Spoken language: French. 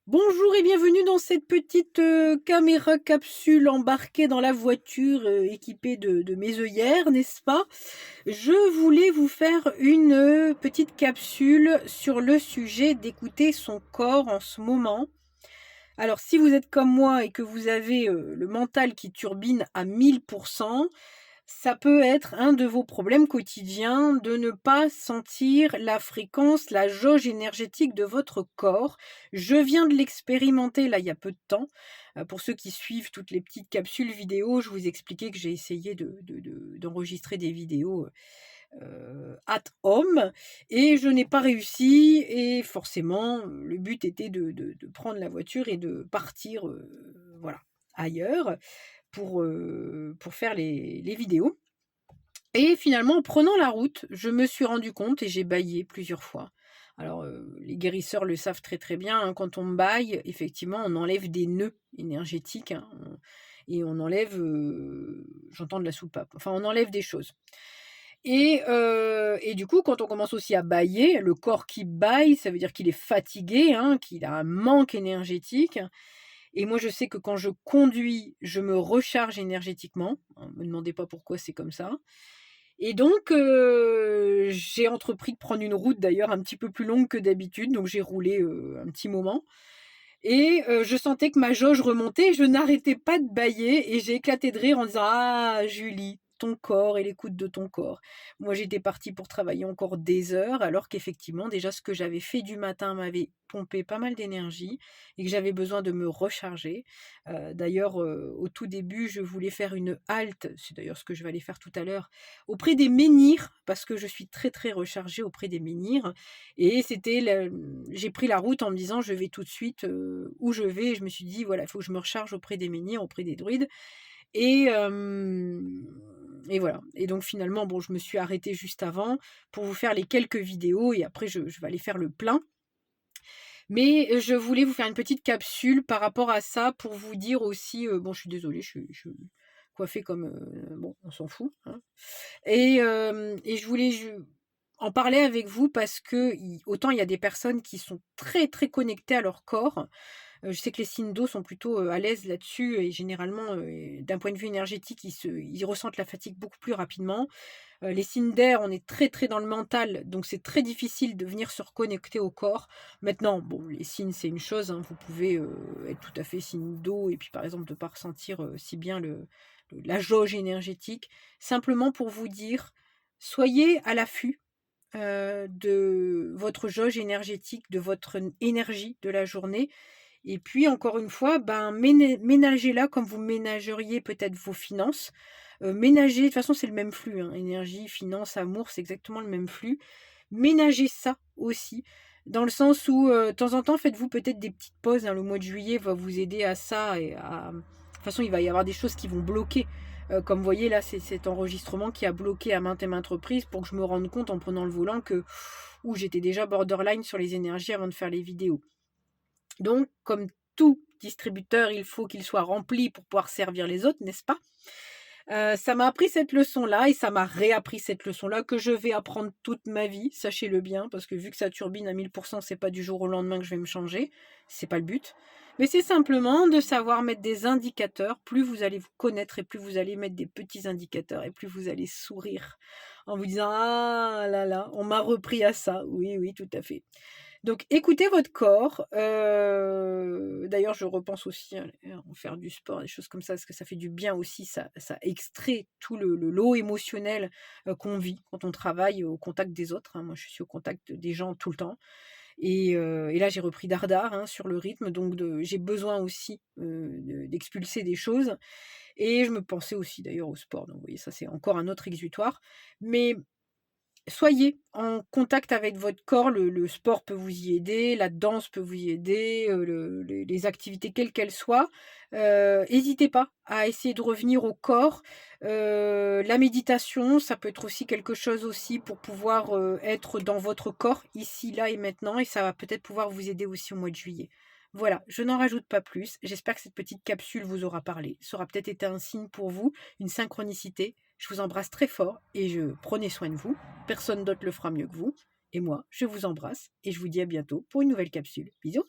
Bonjour et bienvenue dans cette petite, caméra capsule embarquée dans la voiture, équipée de mes œillères, n'est-ce pas? Je voulais vous faire une, petite capsule sur le sujet d'écouter son corps en ce moment. Alors si vous êtes comme moi et que vous avez, le mental qui turbine à 1000%, ça peut être un de vos problèmes quotidiens de ne pas sentir la fréquence, la jauge énergétique de votre corps. Je viens de l'expérimenter là, il y a peu de temps. Pour ceux qui suivent toutes les petites capsules vidéo, je vous expliquais que j'ai essayé d'enregistrer des vidéos, at home et je n'ai pas réussi et forcément, le but était de prendre la voiture et de partir, voilà, ailleurs pour faire les vidéos et finalement, en prenant la route, je me suis rendu compte et j'ai bâillé plusieurs fois. Alors, les guérisseurs le savent très, très bien, hein, quand on bâille, effectivement, on enlève des nœuds énergétiques, hein, et on enlève, j'entends de la soupape, enfin, on enlève des choses et du coup, quand on commence aussi à bâiller, le corps qui bâille, ça veut dire qu'il est fatigué, hein, qu'il a un manque énergétique et moi, je sais que quand je conduis, je me recharge énergétiquement. Hein, me demandez pas pourquoi c'est comme ça et donc j'ai entrepris de prendre une route d'ailleurs un petit peu plus longue que d'habitude, donc j'ai roulé, un petit moment et je sentais que ma jauge remontait, je n'arrêtais pas de bâiller et j'ai éclaté de rire en disant: «Ah Julie, ton corps et l'écoute de ton corps». Moi, j'étais partie pour travailler encore des heures alors qu'effectivement déjà ce que j'avais fait du matin m'avait pompé pas mal d'énergie et que j'avais besoin de me recharger. D'ailleurs, au tout début, je voulais faire une halte, c'est d'ailleurs ce que je vais aller faire tout à l'heure, auprès des menhirs parce que je suis très, très rechargée auprès des menhirs et j'ai pris la route en me disant: «Je vais tout de suite, où je vais» et je me suis dit: «Voilà, il faut que je me recharge auprès des menhirs, auprès des druides» et et voilà et donc finalement, bon, je me suis arrêtée juste avant pour vous faire les quelques vidéos et après je vais aller faire le plein. Mais, je voulais vous faire une petite capsule par rapport à ça pour vous dire aussi, bon, je suis désolée, je suis coiffée comme, bon, on s'en fout, hein et je voulais ju en parler avec vous parce que autant il y a des personnes qui sont très, très connectées à leur corps. Je sais que les signes d'eau sont plutôt, à l'aise là-dessus et généralement, d'un point de vue énergétique, ils ressentent la fatigue beaucoup plus rapidement. Les signes d'air, on est très, très dans le mental, donc c'est très difficile de venir se reconnecter au corps. Maintenant, bon, les signes, c'est une chose, hein, vous pouvez, être tout à fait signe d'eau et puis, par exemple, de ne pas ressentir, si bien la jauge énergétique. Simplement pour vous dire, soyez à l'affût, de votre jauge énergétique, de votre énergie de la journée et puis encore une fois, ben, ménagez-la comme vous ménageriez peut-être vos finances. Ménagez de toute façon, c'est le même flux, hein, énergie, finances, amour, c'est exactement le même flux. Ménagez ça aussi, dans le sens où, de temps en temps, faites-vous peut-être des petites pauses, hein. Le mois de juillet va vous aider à ça et à de toute façon, il va y avoir des choses qui vont bloquer. Comme vous voyez là, c'est cet enregistrement qui a bloqué à maintes et maintes reprises pour que je me rende compte en prenant le volant que, ouh, j'étais déjà borderline sur les énergies avant de faire les vidéos. Donc, comme tout distributeur, il faut qu'il soit rempli pour pouvoir servir les autres, n'est-ce pas? Ça m'a appris cette leçon-là et ça m'a réappris cette leçon-là que je vais apprendre toute ma vie, sachez-le bien, parce que vu que ça turbine à 1000%, c'est pas du jour au lendemain que je vais me changer, c'est pas le but. Mais c'est simplement de savoir mettre des indicateurs. Plus vous allez vous connaître et plus vous allez mettre des petits indicateurs et plus vous allez sourire en vous disant: «Ah là là, on m'a repris à ça». Oui, oui, tout à fait. Donc écoutez votre corps, d'ailleurs je repense aussi à faire du sport, des choses comme ça, parce que ça fait du bien aussi, ça extrait tout le lot émotionnel, qu'on vit quand on travaille au contact des autres, hein. Moi je suis au contact des gens tout le temps et là j'ai repris dardard, hein, sur le rythme donc j'ai besoin aussi, d'expulser des choses et je me pensais aussi d'ailleurs au sport, donc vous voyez ça c'est encore un autre exutoire mais soyez en contact avec votre corps, le sport peut vous y aider, la danse peut vous y aider, les activités quelles qu'elles soient. Hésitez pas à essayer de revenir au corps. La méditation, ça peut être aussi quelque chose aussi pour pouvoir, être dans votre corps, ici, là et maintenant et ça va peut-être pouvoir vous aider aussi au mois de juillet. Voilà, je n'en rajoute pas plus. J'espère que cette petite capsule vous aura parlé. Ça aura peut-être été un signe pour vous, une synchronicité. Je vous embrasse très fort et prenez soin de vous. Personne d'autre le fera mieux que vous. Et moi, je vous embrasse et je vous dis à bientôt pour une nouvelle capsule. Bisous!